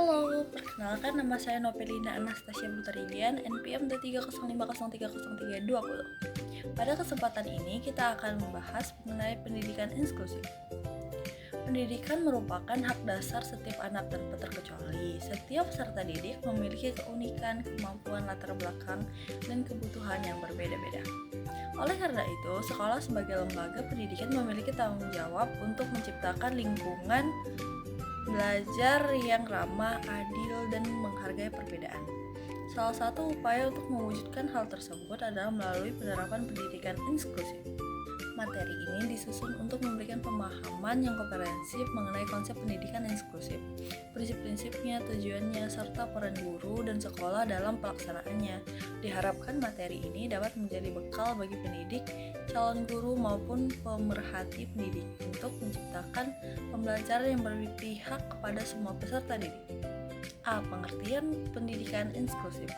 Halo, perkenalkan nama saya Nopelina Anastasia Butarilian, NPM D305030320. Pada kesempatan ini kita akan membahas mengenai pendidikan inklusif. Pendidikan merupakan hak dasar setiap anak tanpa terkecuali. Setiap peserta didik memiliki keunikan, kemampuan, latar belakang, dan kebutuhan yang berbeda-beda. Oleh karena itu, sekolah sebagai lembaga pendidikan memiliki tanggung jawab untuk menciptakan lingkungan belajar yang ramah, adil, dan menghargai perbedaan. Salah satu upaya untuk mewujudkan hal tersebut adalah melalui penerapan pendidikan inklusif. Materi ini disusun untuk memberikan pemahaman yang komprehensif mengenai konsep pendidikan inklusif, prinsip-prinsipnya, tujuannya, serta peran guru dan sekolah dalam pelaksanaannya. Diharapkan materi ini dapat menjadi bekal bagi pendidik, calon guru maupun pemerhati pendidik untuk menciptakan pembelajaran yang berpihak kepada semua peserta didik. A. Pengertian pendidikan inklusif.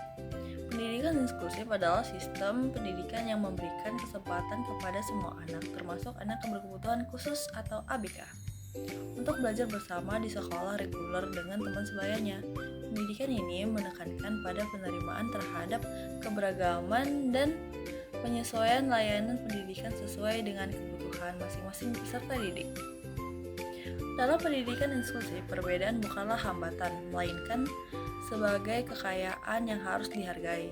Pendidikan inklusif adalah sistem pendidikan yang memberikan kesempatan kepada semua anak, termasuk anak yang berkebutuhan khusus atau ABK, untuk belajar bersama di sekolah reguler dengan teman sebayanya. Pendidikan ini menekankan pada penerimaan terhadap keberagaman dan penyesuaian layanan pendidikan sesuai dengan kebutuhan masing-masing peserta didik. Dalam pendidikan inklusif, perbedaan bukanlah hambatan, melainkan sebagai kekayaan yang harus dihargai.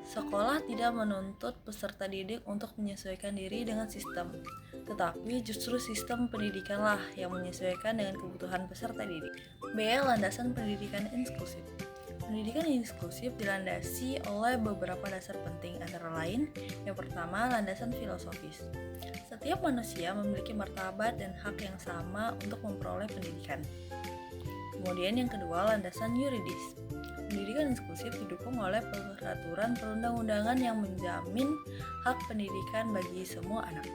Sekolah tidak menuntut peserta didik untuk menyesuaikan diri dengan sistem, tetapi justru sistem pendidikanlah yang menyesuaikan dengan kebutuhan peserta didik. B. Landasan pendidikan inklusif. Pendidikan inklusif dilandasi oleh beberapa dasar penting, antara lain: yang pertama, landasan filosofis. Setiap manusia memiliki martabat dan hak yang sama untuk memperoleh pendidikan. Kemudian yang kedua, landasan yuridis. Pendidikan inklusif didukung oleh peraturan perundang-undangan yang menjamin hak pendidikan bagi semua anak.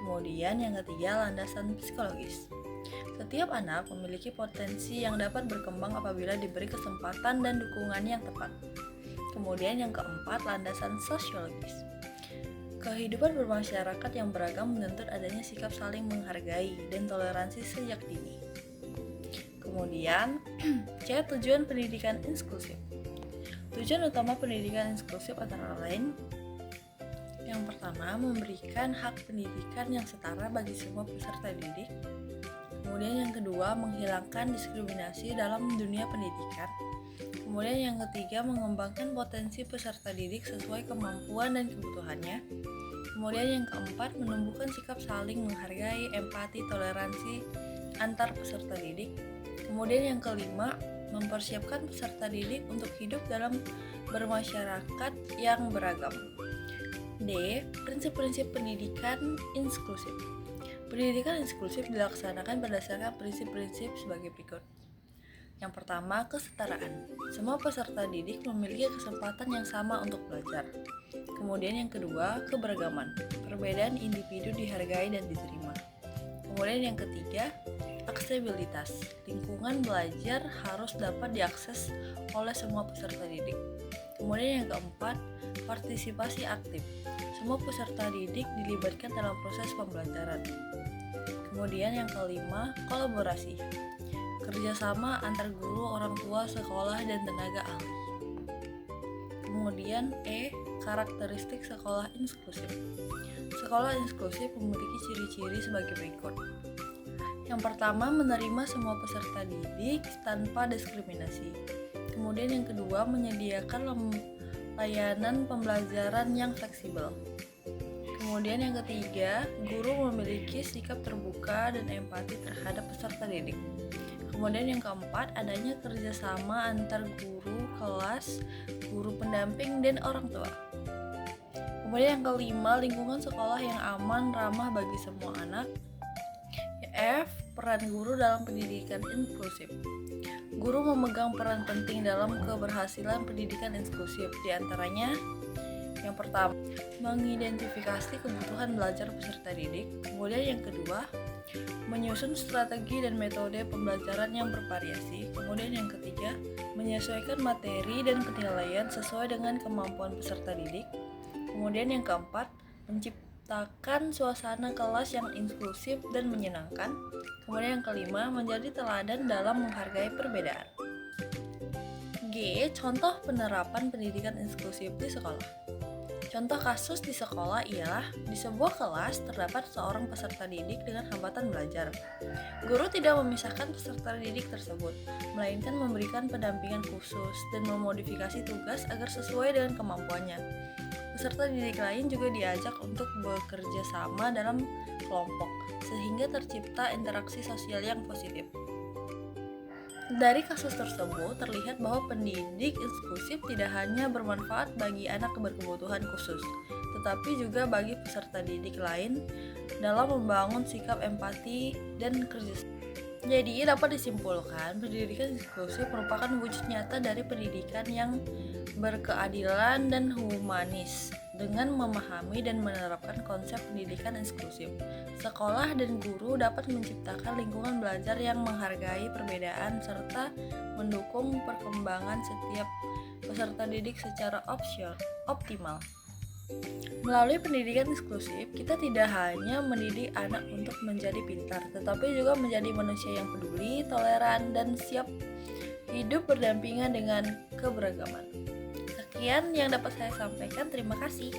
Kemudian yang ketiga, landasan psikologis. Setiap anak memiliki potensi yang dapat berkembang apabila diberi kesempatan dan dukungan yang tepat. Kemudian yang keempat, landasan sosiologis. Kehidupan bermasyarakat yang beragam menuntut adanya sikap saling menghargai dan toleransi sejak dini. Kemudian, C. Tujuan pendidikan inklusif. Tujuan utama pendidikan inklusif antara lain: yang pertama, memberikan hak pendidikan yang setara bagi semua peserta didik. Kemudian yang kedua, menghilangkan diskriminasi dalam dunia pendidikan. Kemudian yang ketiga, mengembangkan potensi peserta didik sesuai kemampuan dan kebutuhannya. Kemudian yang keempat, menumbuhkan sikap saling menghargai, empati, toleransi antar peserta didik. Kemudian yang kelima, mempersiapkan peserta didik untuk hidup dalam bermasyarakat yang beragam. D. Prinsip-prinsip pendidikan inklusif. Pendidikan inklusif dilaksanakan berdasarkan prinsip-prinsip sebagai berikut. Yang pertama, kesetaraan. Semua peserta didik memiliki kesempatan yang sama untuk belajar. Kemudian yang kedua, keberagaman. Perbedaan individu dihargai dan diterima. Kemudian yang ketiga, aksesibilitas. Lingkungan belajar harus dapat diakses oleh semua peserta didik. Kemudian yang keempat, partisipasi aktif. Semua peserta didik dilibatkan dalam proses pembelajaran. Kemudian yang kelima, kolaborasi. Kerjasama antar guru, orang tua, sekolah, dan tenaga ahli. Kemudian E. Karakteristik sekolah inklusif. Sekolah inklusif memiliki ciri-ciri sebagai berikut. Yang pertama, menerima semua peserta didik tanpa diskriminasi. Kemudian yang kedua, menyediakan layanan pembelajaran yang fleksibel. Kemudian yang ketiga, guru memiliki sikap terbuka dan empati terhadap peserta didik. Kemudian yang keempat, adanya kerjasama antar guru kelas, guru pendamping, dan orang tua. Kemudian yang kelima, lingkungan sekolah yang aman, ramah bagi semua anak. F. Peran guru dalam pendidikan inklusif. Guru memegang peran penting dalam keberhasilan pendidikan inklusif, diantaranya: yang pertama, mengidentifikasi kebutuhan belajar peserta didik. Kemudian yang kedua, menyusun strategi dan metode pembelajaran yang bervariasi. Kemudian yang ketiga, menyesuaikan materi dan penilaian sesuai dengan kemampuan peserta didik. Kemudian yang keempat, menciptakan suasana kelas yang inklusif dan menyenangkan. Kemudian yang kelima, menjadi teladan dalam menghargai perbedaan. G. Contoh penerapan pendidikan inklusif di sekolah. Contoh kasus di sekolah ialah di sebuah kelas terdapat seorang peserta didik dengan hambatan belajar. Guru tidak memisahkan peserta didik tersebut, melainkan memberikan pendampingan khusus dan memodifikasi tugas agar sesuai dengan kemampuannya. Peserta didik lain juga diajak untuk bekerja sama dalam kelompok, sehingga tercipta interaksi sosial yang positif. Dari kasus tersebut terlihat bahwa pendidik inklusif tidak hanya bermanfaat bagi anak berkebutuhan khusus, tetapi juga bagi peserta didik lain dalam membangun sikap empati dan kerjasama. Jadi dapat disimpulkan pendidikan inklusif merupakan wujud nyata dari pendidikan yang berkeadilan dan humanis. Dengan memahami dan menerapkan konsep pendidikan inklusif, sekolah dan guru dapat menciptakan lingkungan belajar yang menghargai perbedaan serta mendukung perkembangan setiap peserta didik secara optimal. Melalui pendidikan inklusif, kita tidak hanya mendidik anak untuk menjadi pintar, tetapi juga menjadi manusia yang peduli, toleran, dan siap hidup berdampingan dengan keberagaman. Sekian yang dapat saya sampaikan. Terima kasih.